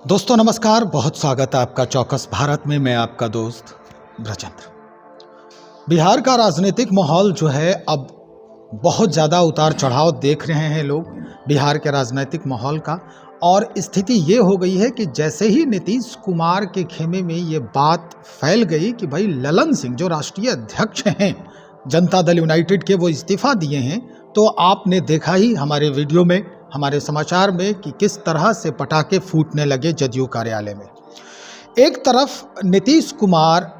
दोस्तों नमस्कार, बहुत स्वागत है आपका चौकस भारत में। मैं आपका दोस्त ब्रजेंद्र। बिहार का राजनीतिक माहौल जो है अब बहुत ज़्यादा उतार चढ़ाव देख रहे हैं लोग बिहार के राजनीतिक माहौल का। और स्थिति ये हो गई है कि जैसे ही नीतीश कुमार के खेमे में ये बात फैल गई कि भाई ललन सिंह जो राष्ट्रीय अध्यक्ष हैं जनता दल यूनाइटेड के, वो इस्तीफा दिए हैं, तो आपने देखा ही हमारे वीडियो में, हमारे समाचार में कि किस तरह से पटाखे फूटने लगे जदयू कार्यालय में। एक तरफ नीतीश कुमार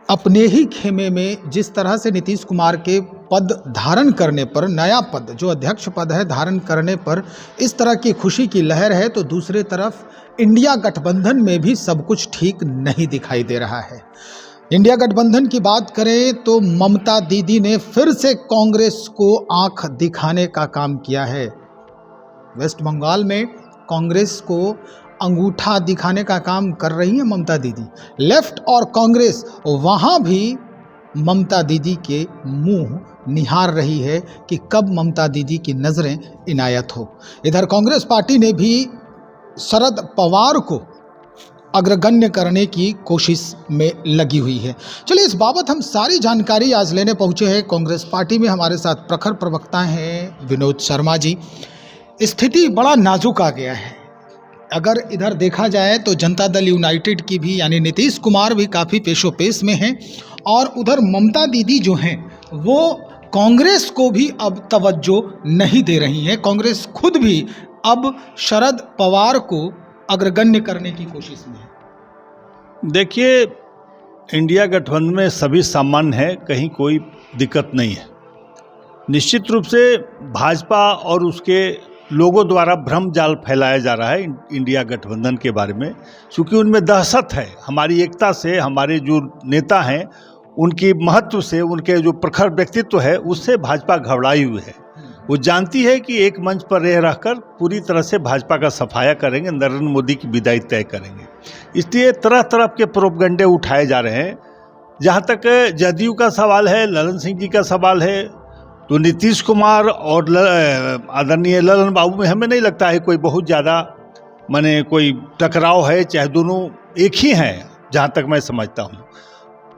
अपने ही खेमे में जिस तरह से नीतीश कुमार के पद धारण करने पर, नया पद जो अध्यक्ष पद है धारण करने पर इस तरह की खुशी की लहर है, तो दूसरी तरफ इंडिया गठबंधन में भी सब कुछ ठीक नहीं दिखाई दे रहा है। इंडिया गठबंधन की बात करें तो ममता दीदी ने फिर से कांग्रेस को आंख दिखाने का काम किया है। वेस्ट बंगाल में कांग्रेस को अंगूठा दिखाने का काम कर रही है ममता दीदी। लेफ्ट और कांग्रेस वहाँ भी ममता दीदी के मुंह निहार रही है कि कब ममता दीदी की नज़रें इनायत हो। इधर कांग्रेस पार्टी ने भी शरद पवार को अग्रगण्य करने की कोशिश में लगी हुई है। चलिए, इस बाबत हम सारी जानकारी आज लेने पहुँचे हैं कांग्रेस पार्टी में। हमारे साथ प्रखर प्रवक्ता हैं विनोद शर्मा जी। स्थिति बड़ा नाजुक आ गया है। अगर इधर देखा जाए तो जनता दल यूनाइटेड की भी यानी नीतीश कुमार भी काफ़ी पेशोपेश में हैं, और उधर ममता दीदी जो हैं वो कांग्रेस को भी अब तवज्जो नहीं दे रही हैं। कांग्रेस खुद भी अब शरद पवार को अग्रगण्य करने की कोशिश में है। देखिए, इंडिया गठबंधन में सभी सामान्य है, कहीं कोई दिक्कत नहीं है। निश्चित रूप से भाजपा और उसके लोगों द्वारा भ्रम जाल फैलाया जा रहा है इंडिया गठबंधन के बारे में, क्योंकि उनमें दहशत है। हमारी एकता से, हमारे जो नेता हैं उनकी महत्व से, उनके जो प्रखर व्यक्तित्व है उससे भाजपा घबराई हुई है। वो जानती है कि एक मंच पर रहकर पूरी तरह से भाजपा का सफाया करेंगे, नरेंद्र मोदी की विदाई तय करेंगे। इसलिए तरह तरह के प्रोपगंडे उठाए जा रहे हैं। जहाँ तक जदयू का सवाल है, ललन सिंह जी का सवाल है, तो नीतीश कुमार और आदरणीय ललन बाबू में हमें नहीं लगता है कोई बहुत ज़्यादा माने कोई टकराव है, चाहे दोनों एक ही हैं जहाँ तक मैं समझता हूँ।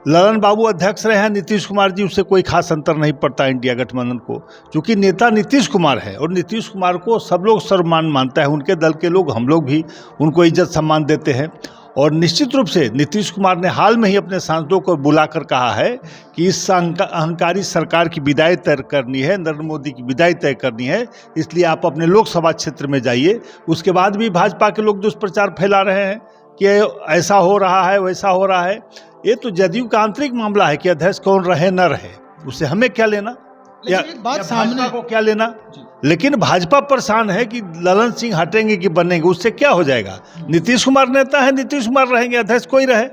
ललन बाबू अध्यक्ष रहे हैं, नीतीश कुमार जी, उससे कोई खास अंतर नहीं पड़ता इंडिया गठबंधन को, क्योंकि नेता नीतीश कुमार है और नीतीश कुमार को सब लोग सर्वमान मानता है। उनके दल के लोग, हम लोग भी उनको इज्जत सम्मान देते हैं। और निश्चित रूप से नीतीश कुमार ने हाल में ही अपने सांसदों को बुलाकर कहा है कि इस अहंकारी सरकार की विदाई तय करनी है, नरेंद्र मोदी की विदाई तय करनी है, इसलिए आप अपने लोकसभा क्षेत्र में जाइए। उसके बाद भी भाजपा के लोग दुष्प्रचार फैला रहे हैं कि ऐसा हो रहा है, वैसा हो रहा है। ये तो जदयू का आंतरिक मामला है कि अध्यक्ष कौन रहे न रहे, उससे हमें क्या लेना, या बात सामने को क्या लेना। लेकिन भाजपा परेशान है कि ललन सिंह हटेंगे कि बनेंगे, उससे क्या हो जाएगा। नीतीश कुमार नेता है, नीतीश कुमार रहेंगे, अध्यक्ष कोई रहे,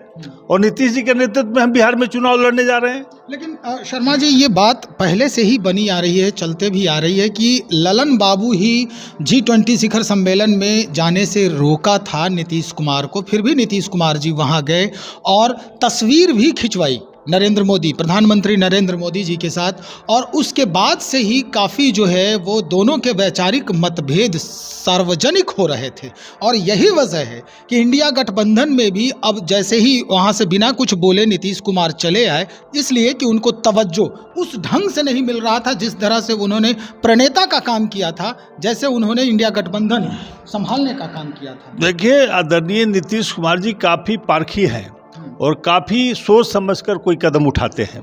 और नीतीश जी के नेतृत्व में हम बिहार में चुनाव लड़ने जा रहे हैं। लेकिन शर्मा जी, ये बात पहले से ही बनी आ रही है, चलते भी आ रही है कि ललन बाबू ही G20 शिखर सम्मेलन में जाने से रोका था नीतीश कुमार को। फिर भी नीतीश कुमार जी वहाँ गए और तस्वीर भी खिंचवाई नरेंद्र मोदी, प्रधानमंत्री नरेंद्र मोदी जी के साथ। और उसके बाद से ही काफ़ी जो है वो दोनों के वैचारिक मतभेद सार्वजनिक हो रहे थे। और यही वजह है कि इंडिया गठबंधन में भी अब जैसे ही वहाँ से बिना कुछ बोले नीतीश कुमार चले आए, इसलिए कि उनको तवज्जो उस ढंग से नहीं मिल रहा था जिस तरह से उन्होंने प्रणेता का काम किया था, जैसे उन्होंने इंडिया गठबंधन संभालने का काम किया था। देखिए, आदरणीय नीतीश कुमार जी काफ़ी पारखी हैं और काफ़ी सोच समझकर कोई कदम उठाते हैं।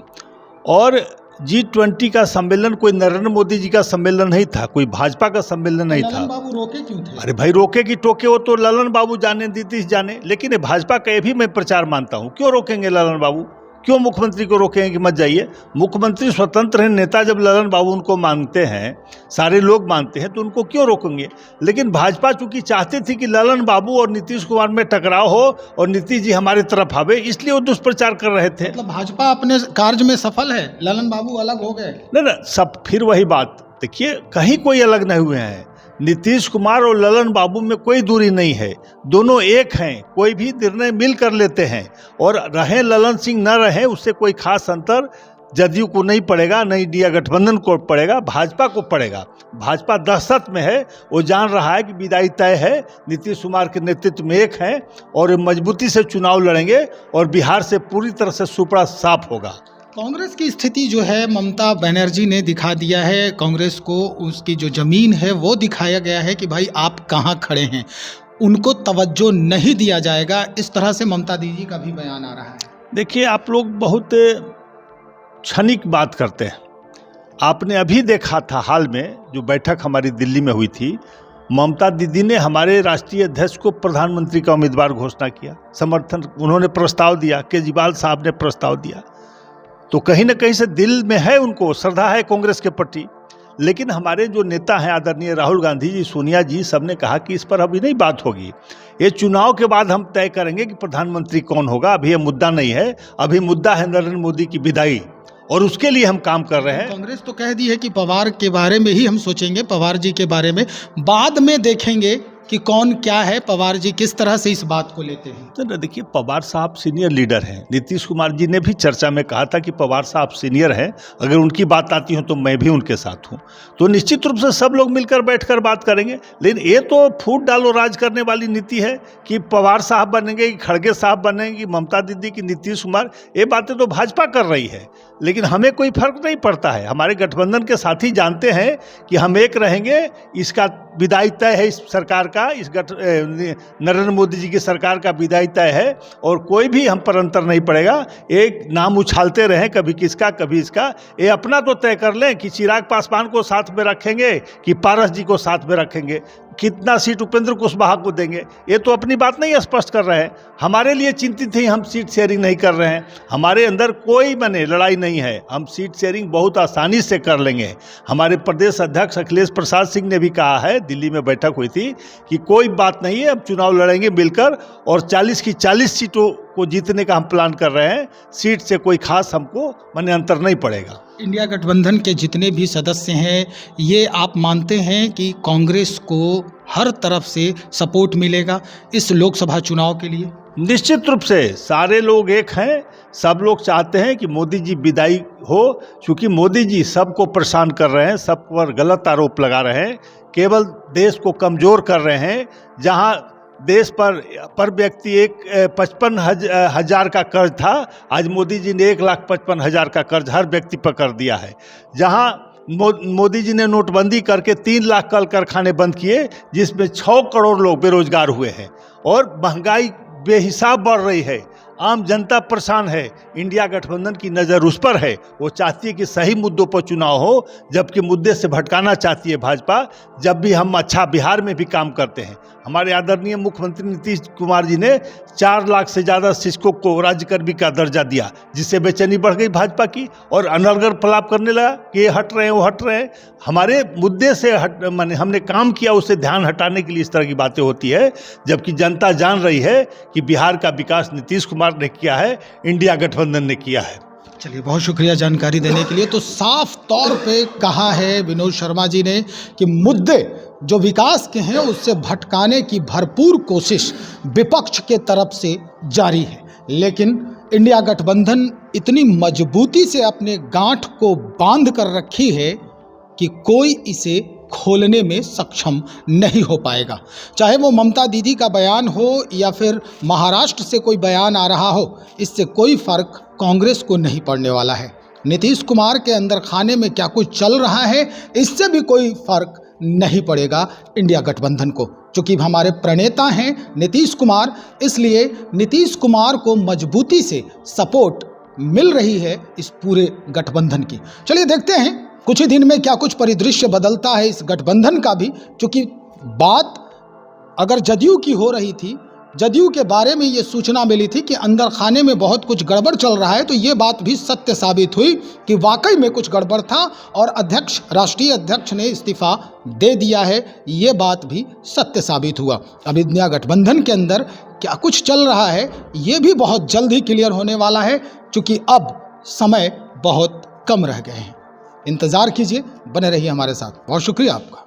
और G20 का सम्मेलन कोई नरेंद्र मोदी जी का सम्मेलन नहीं था, कोई भाजपा का सम्मेलन नहीं था। ललन बाबू रोके क्यों थे? अरे भाई, रोके कि टोके वो तो ललन बाबू जाने, नीतीश जाने, लेकिन भाजपा का ये भी मैं प्रचार मानता हूँ। क्यों रोकेंगे ललन बाबू, क्यों मुख्यमंत्री को रोकेंगे कि मत जाइए? मुख्यमंत्री स्वतंत्र हैं, नेता जब ललन बाबू उनको मानते हैं, सारे लोग मानते हैं, तो उनको क्यों रोकेंगे? लेकिन भाजपा चूंकि चाहती थी कि ललन बाबू और नीतीश कुमार में टकराव हो और नीतीश जी हमारी तरफ आवे, इसलिए वो दुष्प्रचार कर रहे थे। मतलब भाजपा अपने कार्य में सफल है, ललन बाबू अलग हो गए? नहीं, सब फिर वही बात। देखिए, कहीं कोई अलग नहीं हुए हैं। नीतीश कुमार और ललन बाबू में कोई दूरी नहीं है, दोनों एक हैं, कोई भी निर्णय मिल कर लेते हैं। और रहे ललन सिंह न रहे, उससे कोई खास अंतर जदयू को नहीं पड़ेगा, न इंडिया गठबंधन को पड़ेगा, भाजपा को पड़ेगा। भाजपा दहशत में है, वो जान रहा है कि विदाई तय है, नीतीश कुमार के नेतृत्व में एक है और मजबूती से चुनाव लड़ेंगे और बिहार से पूरी तरह से सुपड़ा साफ होगा। कांग्रेस की स्थिति जो है ममता बनर्जी ने दिखा दिया है, कांग्रेस को उसकी जो ज़मीन है वो दिखाया गया है कि भाई आप कहाँ खड़े हैं, उनको तवज्जो नहीं दिया जाएगा। इस तरह से ममता दीदी का भी बयान आ रहा है। देखिए, आप लोग बहुत क्षणिक बात करते हैं। आपने अभी देखा था हाल में जो बैठक हमारी दिल्ली में हुई थी, ममता दीदी ने हमारे राष्ट्रीय अध्यक्ष को प्रधानमंत्री का उम्मीदवार घोषणा किया, समर्थन उन्होंने प्रस्ताव दिया, केजरीवाल साहब ने प्रस्ताव दिया। तो कहीं ना कहीं से दिल में है, उनको श्रद्धा है कांग्रेस के प्रति। लेकिन हमारे जो नेता हैं आदरणीय राहुल गांधी जी, सोनिया जी, सब ने कहा कि इस पर अभी नहीं बात होगी, ये चुनाव के बाद हम तय करेंगे कि प्रधानमंत्री कौन होगा, अभी ये मुद्दा नहीं है। अभी मुद्दा है नरेंद्र मोदी की विदाई और उसके लिए हम काम कर रहे हैं। कांग्रेस तो कह दी है कि पवार के बारे में ही हम सोचेंगे, पवार जी के बारे में बाद में देखेंगे कि कौन क्या है, पवार जी किस तरह से इस बात को लेते हैं। तो देखिए, पवार साहब सीनियर लीडर हैं। नीतीश कुमार जी ने भी चर्चा में कहा था कि पवार साहब सीनियर हैं, अगर उनकी बात आती हो तो मैं भी उनके साथ हूं। तो निश्चित रूप से सब लोग मिलकर बैठकर बात करेंगे। लेकिन ये तो फूट डालो राज करने वाली नीति है कि पवार साहब बनेंगे कि खड़गे साहब बनेंगे कि ममता दीदी की नीतीश कुमार, ये बातें तो भाजपा कर रही है। लेकिन हमें कोई फर्क नहीं पड़ता है। हमारे गठबंधन के साथी जानते हैं कि हम एक रहेंगे, इसका विदाई तय है इस सरकार का, इस नरेंद्र मोदी जी की सरकार का विदाई तय है और कोई भी हम पर अंतर नहीं पड़ेगा। एक नाम उछालते रहें, कभी किसका कभी इसका, ये अपना तो तय कर लें कि चिराग पासवान को साथ में रखेंगे कि पारस जी को साथ में रखेंगे, कितना सीट उपेंद्र कुशवाहा को देंगे, ये तो अपनी बात नहीं स्पष्ट कर रहे हैं। हमारे लिए चिंतित ही हम सीट शेयरिंग नहीं कर रहे हैं। हमारे अंदर कोई लड़ाई नहीं है, हम सीट शेयरिंग बहुत आसानी से कर लेंगे। हमारे प्रदेश अध्यक्ष अखिलेश प्रसाद सिंह ने भी कहा है, दिल्ली में बैठक हुई थी, कि कोई बात नहीं है, हम चुनाव लड़ेंगे मिलकर और 40 की 40 सीटों को जीतने का हम प्लान कर रहे हैं। सीट से कोई खास हमको अंतर नहीं पड़ेगा। इंडिया गठबंधन के जितने भी सदस्य हैं, ये आप मानते हैं कि कांग्रेस को हर तरफ से सपोर्ट मिलेगा इस लोकसभा चुनाव के लिए? निश्चित रूप से सारे लोग एक हैं, सब लोग चाहते हैं कि मोदी जी विदाई हो, क्योंकि मोदी जी सबको परेशान कर रहे हैं, सब पर गलत आरोप लगा रहे हैं, केवल देश को कमज़ोर कर रहे हैं। जहां देश पर व्यक्ति 55,000 का कर्ज था, आज मोदी जी ने 1,55,000 का कर्ज हर व्यक्ति पर कर दिया है। जहां मोदी जी ने नोटबंदी करके 3 लाख कल कारखाने बंद किए, जिसमें 6 करोड़ लोग बेरोजगार हुए हैं और महंगाई बेहिसाब बढ़ रही है, आम जनता परेशान है। इंडिया गठबंधन की नज़र उस पर है, वो चाहती है कि सही मुद्दों पर चुनाव हो, जबकि मुद्दे से भटकाना चाहती है भाजपा। जब भी हम अच्छा बिहार में भी काम करते हैं, हमारे आदरणीय मुख्यमंत्री नीतीश कुमार जी ने 4 लाख से ज़्यादा शिक्षकों को राज्यकर्मी का दर्जा दिया, जिससे बेचैनी बढ़ गई भाजपा की और अनर्गल प्रलाप करने लगा कि ये हट रहे हैं, वो हट रहे हैं। हमारे मुद्दे से हमने काम किया, उससे ध्यान हटाने के लिए इस तरह की बातें होती है, जबकि जनता जान रही है कि बिहार का विकास नीतीश कुमार ने किया है, इंडिया गठबंधन ने किया है। चलिए, बहुत शुक्रिया जानकारी देने के लिए। तो साफ तौर पे कहा है विनोद शर्मा जी ने कि मुद्दे जो विकास के हैं उससे भटकाने की भरपूर कोशिश विपक्ष के तरफ से जारी है, लेकिन इंडिया गठबंधन इतनी मजबूती से अपने गांठ को बांध कर रखी है कि कोई इसे खोलने में सक्षम नहीं हो पाएगा। चाहे वो ममता दीदी का बयान हो या फिर महाराष्ट्र से कोई बयान आ रहा हो, इससे कोई फर्क कांग्रेस को नहीं पड़ने वाला है। नीतीश कुमार के अंदर खाने में क्या कुछ चल रहा है, इससे भी कोई फर्क नहीं पड़ेगा इंडिया गठबंधन को। चूँकि हमारे प्रणेता हैं नीतीश कुमार, इसलिए नीतीश कुमार को मजबूती से सपोर्ट मिल रही है इस पूरे गठबंधन की। चलिए देखते हैं कुछ ही दिन में क्या कुछ परिदृश्य बदलता है इस गठबंधन का भी। क्योंकि बात अगर जदयू की हो रही थी, जदयू के बारे में ये सूचना मिली थी कि अंदर खाने में बहुत कुछ गड़बड़ चल रहा है, तो ये बात भी सत्य साबित हुई कि वाकई में कुछ गड़बड़ था और राष्ट्रीय अध्यक्ष ने इस्तीफा दे दिया है, ये बात भी सत्य साबित हुआ। अब इंडिया गठबंधन के अंदर क्या कुछ चल रहा है, ये भी बहुत जल्द ही क्लियर होने वाला है, क्योंकि अब समय बहुत कम रह गए हैं। इंतज़ार कीजिए, बने रहिए हमारे साथ। बहुत शुक्रिया आपका।